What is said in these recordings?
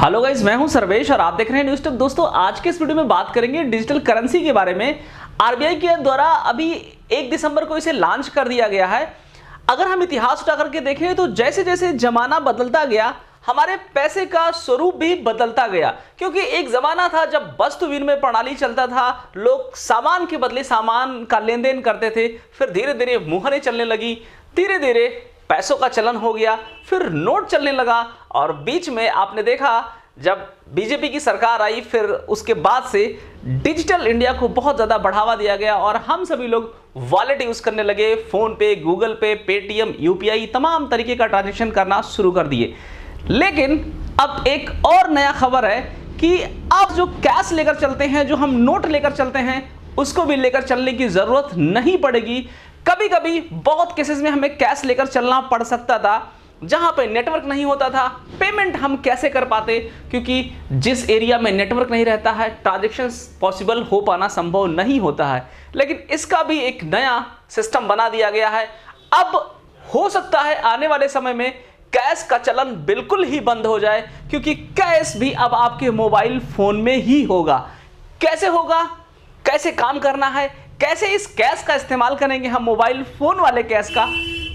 Hello guys, मैं हूं सर्वेश और आप देख रहे हैं न्यूज़ टिप। दोस्तों, आज के इस वीडियो में बात करेंगे डिजिटल करेंसी के बारे में। आरबीआई के द्वारा अभी 1 दिसंबर को इसे लॉन्च कर दिया गया है। अगर हम इतिहास उठा करके देखें तो जैसे जैसे जमाना बदलता गया, हमारे पैसे का स्वरूप भी बदलता गया। क्योंकि एक जमाना था जब वस्तु विनिमय प्रणाली चलता था, लोग सामान के बदले सामान का लेन देन करते थे। फिर धीरे धीरे मुहरें चलने लगी, धीरे धीरे पैसों का चलन हो गया, फिर नोट चलने लगा। और बीच में आपने देखा जब बीजेपी की सरकार आई, फिर उसके बाद से डिजिटल इंडिया को बहुत ज़्यादा बढ़ावा दिया गया और हम सभी लोग वॉलेट यूज़ करने लगे। फ़ोन पे, गूगल पे, पेटीएम, यूपीआई, तमाम तरीके का ट्रांजैक्शन करना शुरू कर दिए। लेकिन अब एक और नया खबर है कि अब जो कैश लेकर चलते हैं, जो हम नोट लेकर चलते हैं, उसको भी लेकर चलने की ज़रूरत नहीं पड़ेगी। कभी कभी बहुत केसेस में हमें कैश लेकर चलना पड़ सकता था, जहां पे नेटवर्क नहीं होता था। पेमेंट हम कैसे कर पाते, क्योंकि जिस एरिया में नेटवर्क नहीं रहता है, ट्रांजैक्शंस पॉसिबल हो पाना संभव नहीं होता है। लेकिन इसका भी एक नया सिस्टम बना दिया गया है। अब हो सकता है आने वाले समय में कैश का चलन बिल्कुल ही बंद हो जाए, क्योंकि कैश भी अब आपके मोबाइल फोन में ही होगा। कैसे होगा, कैसे काम करना है, कैसे इस कैश का इस्तेमाल करेंगे हम, मोबाइल फोन वाले कैश का,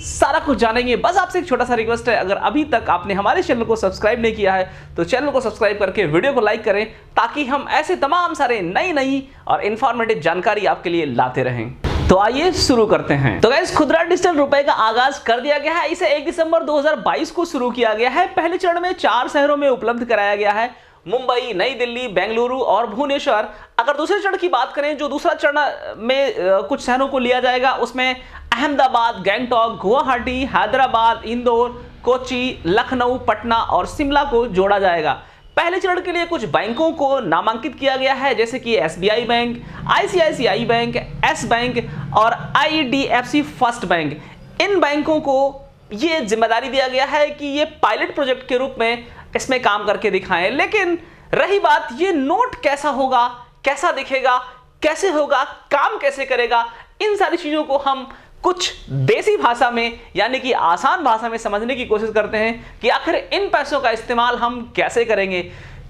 सारा कुछ जानेंगे। बस आपसे एक छोटा सा रिक्वेस्ट है, अगर अभी तक आपने हमारे चैनल को सब्सक्राइब नहीं किया है तो चैनल को सब्सक्राइब करके वीडियो को लाइक करें, ताकि हम ऐसे तमाम सारे नई और इंफॉर्मेटिव जानकारी आपके लिए लाते रहें। तो आइए शुरू करते हैं। तो गाइस, खुदरा डिजिटल रुपए का आगाज कर दिया गया है। इसे 1 दिसंबर 2022 को शुरू किया गया है। पहले चरण में 4 शहरों में उपलब्ध कराया गया है, मुंबई, नई दिल्ली, बेंगलुरु और भुवनेश्वर। अगर दूसरे चरण की बात करें, जो दूसरा चरण में कुछ शहरों को लिया जाएगा, उसमें अहमदाबाद, गैंगटॉक, गुवाहाटी, हैदराबाद, इंदौर, कोच्चि, लखनऊ, पटना और शिमला को जोड़ा जाएगा। पहले चरण के लिए कुछ बैंकों को नामांकित किया गया है, जैसे कि SBI bank, ICICI bank, S bank और आईडीएफसी फर्स्ट बैंक। इन बैंकों को ये जिम्मेदारी दिया गया है कि ये पायलट प्रोजेक्ट के रूप में इसमें काम करके दिखाएं। लेकिन रही बात, ये नोट कैसा होगा, कैसा दिखेगा, कैसे होगा, काम कैसे करेगा, इन सारी चीजों को हम कुछ देसी भाषा में, यानी कि आसान भाषा में समझने की कोशिश करते हैं कि आखिर इन पैसों का इस्तेमाल हम कैसे करेंगे।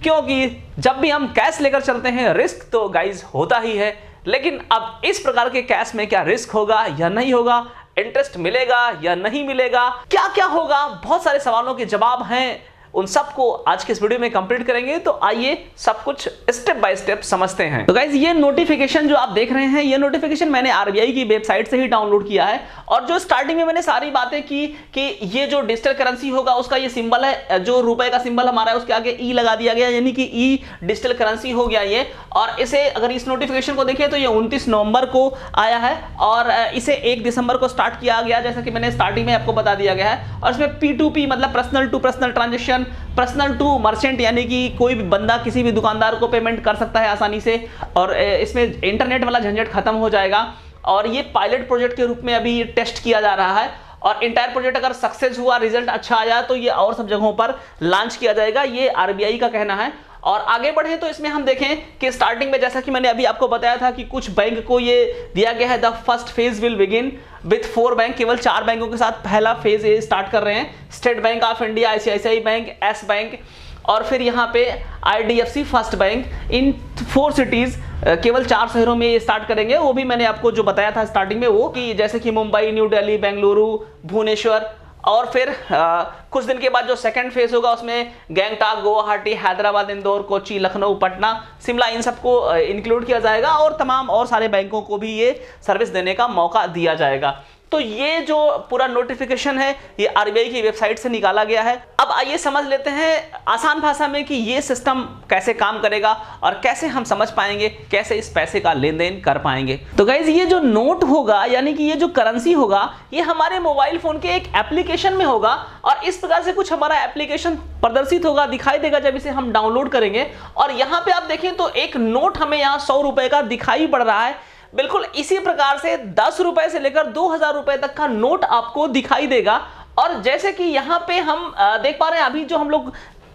क्योंकि जब भी हम कैश लेकर चलते हैं, रिस्क तो गाइज होता ही है। लेकिन अब इस प्रकार के कैश में क्या रिस्क होगा या नहीं होगा, इंटरेस्ट मिलेगा या नहीं मिलेगा, क्या क्या होगा, बहुत सारे सवालों के जवाब हैं। उन सबको आज के इस वीडियो में कंप्लीट करेंगे। तो आइए सब कुछ स्टेप बाय स्टेप समझते हैं। तो गाइज, ये नोटिफिकेशन जो आप देख रहे हैं, ये नोटिफिकेशन मैंने आरबीआई की वेबसाइट से ही डाउनलोड किया है। और जो स्टार्टिंग में मैंने सारी बातें की कि ये जो डिजिटल करेंसी होगा, उसका ये सिंबल है, जो रुपए का सिंबल हमारा है, उसके आगे ई लगा दिया गया, यानी कि ई डिजिटल करेंसी हो गया ये। और इसे अगर इस नोटिफिकेशन को देखें तो ये 29 नवंबर को आया है और इसे 1 दिसंबर को स्टार्ट किया गया, जैसा कि मैंने स्टार्टिंग में आपको बता दिया गया है। और इसमें P2P मतलब personal to personal transaction, personal to merchant, यानी कि कोई भी बंदा किसी भी दुकानदार को पेमेंट कर सकता है आसानी से। और इसमें इंटरनेट वाला झंझट खत्म हो जाएगा। और ये पायलट प्रोजेक्ट के रूप में अभी टेस्ट किया जा रहा है। और इंटायर प्रोजेक्ट अगर सक्सेस हुआ, रिजल्ट अच्छा आया, तो ये और सब जगहों पर लॉन्च किया जाएगा, ये आरबीआई का कहना है। और आगे बढ़े तो इसमें हम देखें कि स्टार्टिंग में, जैसा कि मैंने अभी आपको बताया था कि कुछ बैंक को ये दिया गया है, the first phase will begin with 4 bank, केवल 4 बैंकों के साथ पहला फेज ये स्टार्ट कर रहे हैं। State bank of India, ICICI bank, S bank और फिर यहाँ पे आईडीएफसी फर्स्ट बैंक। इन 4 सिटीज, केवल 4 शहरों में ये स्टार्ट करेंगे। वो भी मैंने आपको जो बताया था स्टार्टिंग में, वो कि जैसे कि मुंबई, न्यू दिल्ली, बेंगलुरु, भुवनेश्वर। और फिर कुछ दिन के बाद जो सेकंड फेज होगा, उसमें गैंगटॉक, गुवाहाटी, हैदराबाद, इंदौर, कोच्चि, लखनऊ, पटना, शिमला, इन सबको इंक्लूड किया जाएगा। और तमाम और सारे बैंकों को भी ये सर्विस देने का मौका दिया जाएगा। तो ये जो पूरा नोटिफिकेशन है, ये आरबीआई की वेबसाइट से निकाला गया है। अब आइए समझ लेते हैं आसान भाषा में कि ये सिस्टम कैसे काम करेगा और कैसे हम समझ पाएंगे, कैसे इस पैसे का लेन देन कर पाएंगे। तो गाइज, ये जो नोट होगा, यानी कि ये जो करेंसी होगा, ये हमारे मोबाइल फोन के एक एप्लीकेशन में होगा। और इस प्रकार से कुछ हमारा एप्लीकेशन प्रदर्शित होगा, दिखाई देगा जब इसे हम डाउनलोड करेंगे। और यहाँ पे आप देखें तो एक नोट हमें यहाँ 100 रुपए का दिखाई पड़ रहा है। बिल्कुल इसी प्रकार से 10 रुपए से लेकर 2000 रुपए तक का नोट आपको दिखाई देगा। और जैसे कि यहाँ पे हम देख पा रहे हैं, अभी जो हम लोग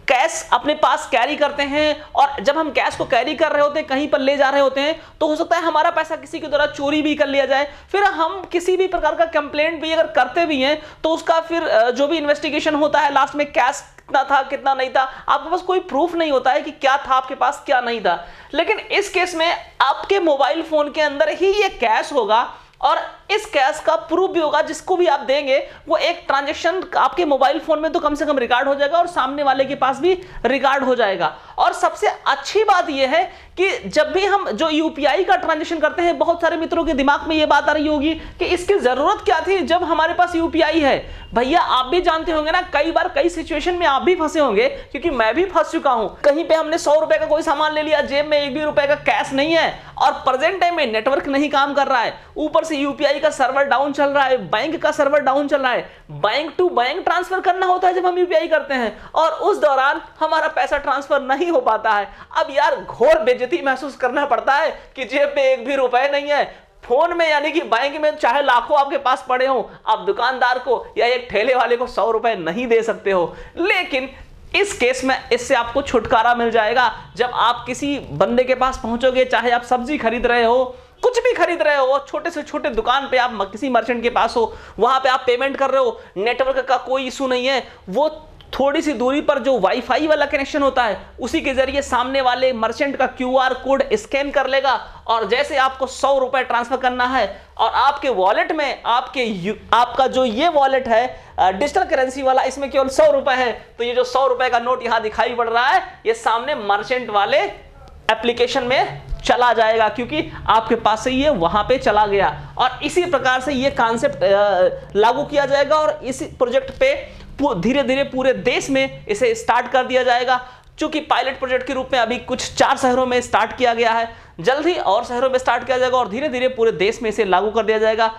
कैश अपने पास कैरी करते हैं, और जब हम कैश को कैरी कर रहे होते हैं, कहीं पर ले जा रहे होते हैं, तो हो सकता है हमारा पैसा किसी के द्वारा चोरी भी कर लिया जाए। फिर हम किसी भी प्रकार का कंप्लेंट भी अगर करते भी हैं तो उसका फिर जो भी इन्वेस्टिगेशन होता है, लास्ट में कैश कितना था कितना नहीं था, आपके पास कोई प्रूफ नहीं होता है कि क्या था आपके पास क्या नहीं था। लेकिन इस केस में आपके मोबाइल फोन के अंदर ही ये कैश होगा, और इस कैश का प्रूफ भी होगा, जिसको भी आप देंगे वो एक ट्रांजैक्शन आपके मोबाइल फोन में तो कम से कम रिकॉर्ड हो जाएगा और सामने वाले के पास भी रिकॉर्ड हो जाएगा। और सबसे अच्छी बात यह है कि जब भी हम जो यूपीआई का ट्रांजैक्शन करते हैं, बहुत सारे मित्रों के दिमाग में यह बात आ रही होगी कि इसकी जरूरत क्या थी जब हमारे पास यूपीआई है। भैया आप भी जानते होंगे ना, कई बार कई सिचुएशन में आप भी फंसे होंगे, क्योंकि मैं भी फंस चुका हूं। कहीं पे हमने 100 रुपए का कोई सामान ले लिया, जेब में 1 भी रुपए का कैश नहीं है, और प्रेजेंट टाइम में नेटवर्क नहीं काम कर रहा है, ऊपर से यूपीआई का सर्वर डाउन चल रहा है, बैंक का सर्वर डाउन चल रहा है, बैंक टू बैंक ट्रांसफर करना होता है जब हम यूपीआई करते हैं, और उस दौरान हमारा पैसा ट्रांसफर नहीं हो पाता है। अब यार घोर बेइज्जती महसूस करना पड़ता है कि जेब में 1 भी रुपए नहीं है, फोन में यानी कि बैंक में चाहे लाखों आपके पास पड़े हो, आप दुकानदार को या एक ठेले वाले को 100 रुपए नहीं दे सकते हो। लेकिन इस केस में इससे आपको छुटकारा मिल जाएगा। जब आप किसी बंदे के पास पहुंचोगे, चाहे आप सब्जी खरीद रहे हो, कुछ भी खरीद रहे हो, छोटे से छोटे दुकान पे आप किसी मर्चेंट के पास हो, वहां पे आप पेमेंट कर रहे हो, नेटवर्क का कोई इशू नहीं है, वो थोड़ी सी दूरी पर जो वाईफाई वाला कनेक्शन होता है उसी के जरिए सामने वाले मर्चेंट का क्यूआर कोड स्कैन कर लेगा, और जैसे आपको 100 रुपए ट्रांसफर करना है और आपके वॉलेट में आपका जो ये वॉलेट है डिजिटल करेंसी वाला, इसमें केवल 100 रुपए है, तो ये जो 100 रुपए का नोट यहां दिखाई पड़ रहा है ये सामने मर्चेंट वाले एप्लीकेशन में चला जाएगा, क्योंकि आपके पास से ये वहां पे चला गया। और इसी प्रकार से ये कॉन्सेप्ट लागू किया जाएगा, और इस प्रोजेक्ट पे धीरे धीरे पूरे देश में इसे स्टार्ट कर दिया जाएगा। चूंकि पायलट प्रोजेक्ट के रूप में अभी कुछ 4 शहरों में स्टार्ट किया गया है, जल्द ही और शहरों में स्टार्ट किया जाएगा, और धीरे धीरे पूरे देश में इसे लागू कर दिया जाएगा,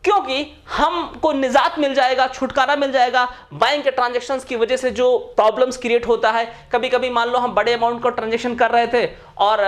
क्योंकि हमको निजात मिल जाएगा, छुटकारा मिल जाएगा बैंक के ट्रांजैक्शंस की वजह से जो प्रॉब्लम्स क्रिएट होता है। कभी कभी मान लो हम बड़े अमाउंट का ट्रांजैक्शन कर रहे थे और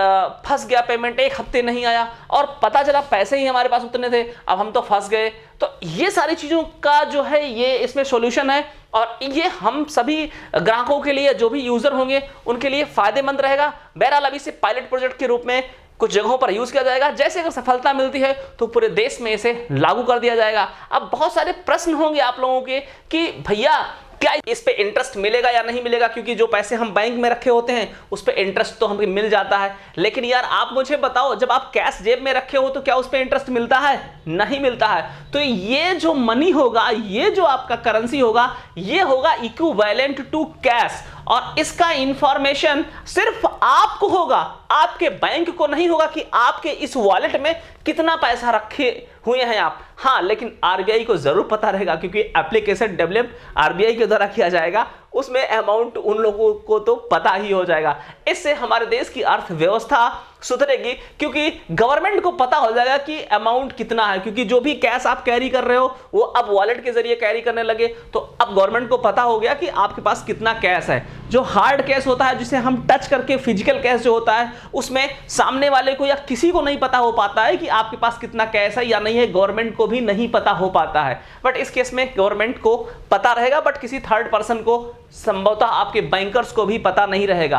फंस गया, पेमेंट 1 हफ्ते नहीं आया, और पता चला पैसे ही हमारे पास उतने थे, अब हम तो फंस गए। तो ये सारी चीज़ों का जो है ये इसमें सॉल्यूशन है, और ये हम सभी ग्राहकों के लिए, जो भी यूजर होंगे उनके लिए फायदेमंद रहेगा। बहरहाल अभी से पायलट प्रोजेक्ट के रूप में कुछ जगहों पर यूज किया जाएगा, जैसे अगर सफलता मिलती है तो पूरे देश में इसे लागू कर दिया जाएगा। अब बहुत सारे प्रश्न होंगे आप लोगों के कि भैया क्या इस पे इंटरेस्ट मिलेगा या नहीं मिलेगा, क्योंकि जो पैसे हम बैंक में रखे होते हैं उस पे इंटरेस्ट तो हमें मिल जाता है। लेकिन यार आप मुझे बताओ, जब आप कैश जेब में रखे हो तो क्या उस पे इंटरेस्ट मिलता है? नहीं मिलता है। तो ये जो मनी होगा, ये जो आपका करेंसी होगा, ये होगा इक्विवेलेंट टू कैश, और इसका इंफॉर्मेशन सिर्फ आपको होगा, आपके बैंक को नहीं होगा कि आपके इस वॉलेट में कितना पैसा रखे हुए हैं आप। हाँ, लेकिन आरबीआई को जरूर पता रहेगा, क्योंकि एप्लीकेशन डेवलप आरबीआई के द्वारा किया जाएगा, उसमें अमाउंट उन लोगों को तो पता ही हो जाएगा। इससे हमारे देश की अर्थव्यवस्था सुधरेगी, क्योंकि गवर्नमेंट को पता हो जाएगा कि अमाउंट कितना है, क्योंकि जो भी कैश आप कैरी कर रहे हो वो अब वॉलेट के जरिए कैरी करने लगे, तो अब गवर्नमेंट को पता हो गया कि आपके पास कितना कैश है। जो हार्ड कैश होता है, जिसे हम टच करके फिजिकल कैश जो होता है, उसमें सामने वाले को या किसी को नहीं पता हो पाता है कि आपके पास कितना कैश है या नहीं है, गवर्नमेंट को भी नहीं पता हो पाता है। बट इस केस में गवर्नमेंट को पता रहेगा, बट किसी थर्ड पर्सन को, संभवतः आपके बैंकर्स को भी पता नहीं रहेगा।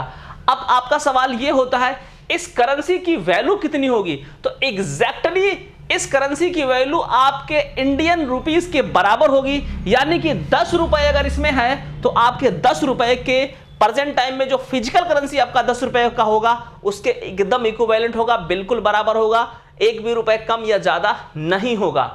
अब आपका सवाल यह होता है इस करेंसी की वैल्यू कितनी होगी? तो एग्जैक्टली इस करेंसी की वैल्यू आपके इंडियन रुपीस के बराबर होगी, यानी कि 10 रुपए अगर इसमें है तो आपके 10 रुपए के प्रेजेंट टाइम में जो फिजिकल करेंसी आपका 10 रुपए का होगा उसके एकदम इक्विवेलेंट होगा, बिल्कुल बराबर होगा, 1 भी रुपए कम या ज्यादा नहीं होगा।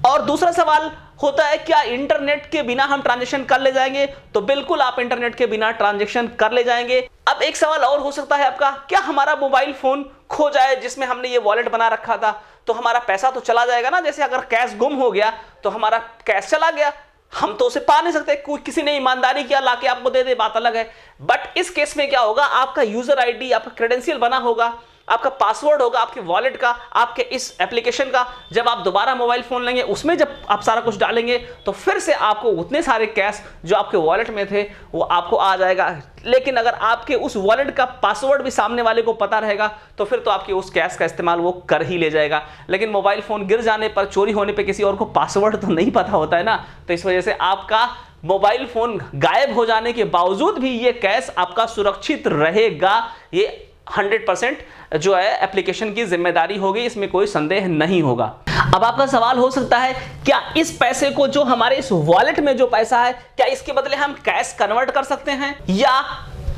और दूसरा सवाल होता है क्या इंटरनेट के बिना हम ट्रांजैक्शन कर ले जाएंगे? तो बिल्कुल आप इंटरनेट के बिना ट्रांजैक्शन कर ले जाएंगे। अब एक सवाल और हो सकता है आपका, क्या हमारा मोबाइल फोन खो जाए जिसमें हमने ये वॉलेट बना रखा था, तो हमारा पैसा तो चला जाएगा ना? जैसे अगर कैश गुम हो गया तो हमारा कैश चला गया, हम तो उसे पा नहीं सकते, कोई किसी ने ईमानदारी किया लाके आपको दे दे, बात अलग है। बट इस केस में क्या होगा, आपका यूजर आईडी, आपका क्रेडेंशियल बना होगा, आपका पासवर्ड होगा आपके वॉलेट का, आपके इस एप्लीकेशन का। जब आप दोबारा मोबाइल फोन लेंगे, उसमें जब आप सारा कुछ डालेंगे तो फिर से आपको उतने सारे कैश जो आपके वॉलेट में थे वो आपको आ जाएगा। लेकिन अगर आपके उस वॉलेट का पासवर्ड भी सामने वाले को पता रहेगा तो फिर तो आपके उस कैश का इस्तेमाल वो कर ही ले जाएगा। लेकिन मोबाइल फोन गिर जाने पर, चोरी होने पर किसी और को पासवर्ड तो नहीं पता होता है ना, तो इस वजह से आपका मोबाइल फोन गायब हो जाने के बावजूद भी ये कैश आपका सुरक्षित रहेगा। ये 100% जो है एप्लीकेशन की जिम्मेदारी होगी, इसमें कोई संदेह नहीं होगा। अब आपका सवाल हो सकता है, क्या इस पैसे को, जो हमारे इस वॉलेट में जो पैसा है, क्या इसके बदले हम कैश कन्वर्ट कर सकते हैं, या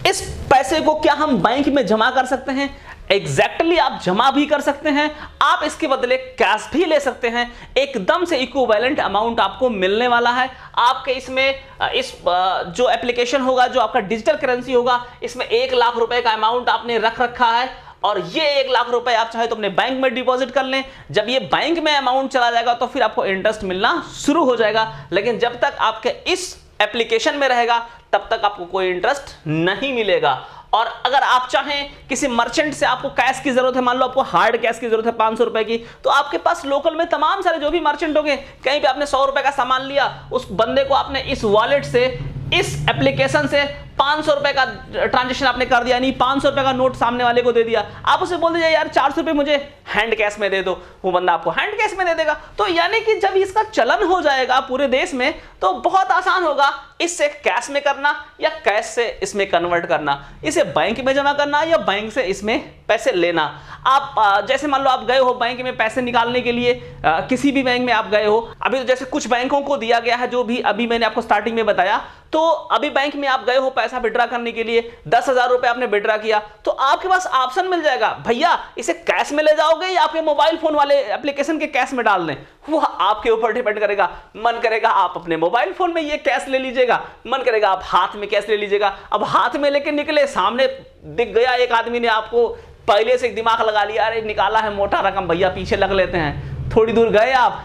इस पैसे को क्या हम बैंक में जमा कर सकते हैं? एग्जैक्टली आप जमा भी कर सकते हैं, आप इसके बदले कैश भी ले सकते हैं। एकदम से इक्विवेलेंट अमाउंट आपको मिलने वाला है। आपके इसमें इस जो एप्लीकेशन होगा, जो आपका डिजिटल करेंसी होगा, इसमें 1 लाख रुपए का अमाउंट आपने रख रखा है और ये 1 लाख रुपए आप चाहे तो अपने बैंक में डिपॉजिट कर लें। जब ये बैंक में अमाउंट चला जाएगा तो फिर आपको इंटरेस्ट मिलना शुरू हो जाएगा, लेकिन जब तक आपके इस एप्लीकेशन में रहेगा तब तक आपको कोई इंटरेस्ट नहीं मिलेगा। और अगर आप चाहें किसी मर्चेंट से आपको कैश की जरूरत है, मान लो आपको हार्ड कैश की जरूरत है 500 रुपए की, तो आपके पास लोकल में तमाम सारे जो भी मर्चेंट होंगे, कहीं पे आपने 100 रुपए का सामान लिया, उस बंदे को आपने इस वॉलेट से, इस एप्लीकेशन से 500 रुपए का ट्रांजेक्शन आपने कर दिया, नहीं 500 रुपए का नोट सामने वाले को दे दिया, आप उसे बोल दीजिए यार 400 रुपए मुझे हैंड कैश में दे दो, वो बंदा आपको हैंड कैश में दे देगा। तो यानी कि जब इसका चलन हो जाएगा पूरे देश में तो बहुत आसान होगा इससे कैश में करना या कैश से इसमें कन्वर्ट करना, इसे बैंक में जमा करना या बैंक से इसमें पैसे लेना। आप जैसे मान लो आप गए हो बैंक में पैसे निकालने के लिए, किसी भी बैंक में आप गए हो, अभी तो जैसे कुछ बैंकों को दिया गया है, जो भी अभी मैंने आपको स्टार्टिंग में बताया, तो अभी बैंक में आप गए हो पैसा विड्रा करने के लिए, 10,000 रुपए आपने विड्रा किया, तो आपके पास ऑप्शन मिल जाएगा, भैया इसे कैश में ले जाओगे या आपके मोबाइल फोन वाले एप्लीकेशन के कैश में डाल दें। वो आपके ऊपर डिपेंड करेगा। मन करेगा आप अपने मोबाइल फोन में ये कैश ले लीजिएगा, मन करेगा आप हाथ में कैश ले लीजिएगा। अब हाथ में लेके निकले, सामने दिख गया एक आदमी ने, आपको पहले से एक दिमाग लगा लिया, अरे निकाला है मोटा रकम, भैया पीछे लग लेते हैं। थोड़ी दूर गए आप,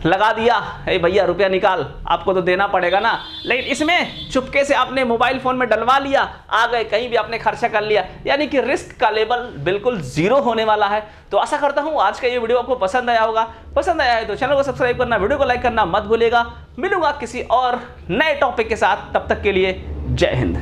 लगा दिया, ए भैया रुपया निकाल, आपको तो देना पड़ेगा ना। लेकिन इसमें चुपके से आपने मोबाइल फोन में डलवा लिया, आ गए, कहीं भी आपने खर्चा कर लिया, यानी कि रिस्क का लेवल बिल्कुल जीरो होने वाला है। तो आशा करता हूं आज का ये वीडियो आपको पसंद आया होगा। पसंद आया है तो चैनल को सब्सक्राइब करना, वीडियो को लाइक करना मत भूलिएगा। मिलूंगा किसी और नए टॉपिक के साथ, तब तक के लिए जय हिंद।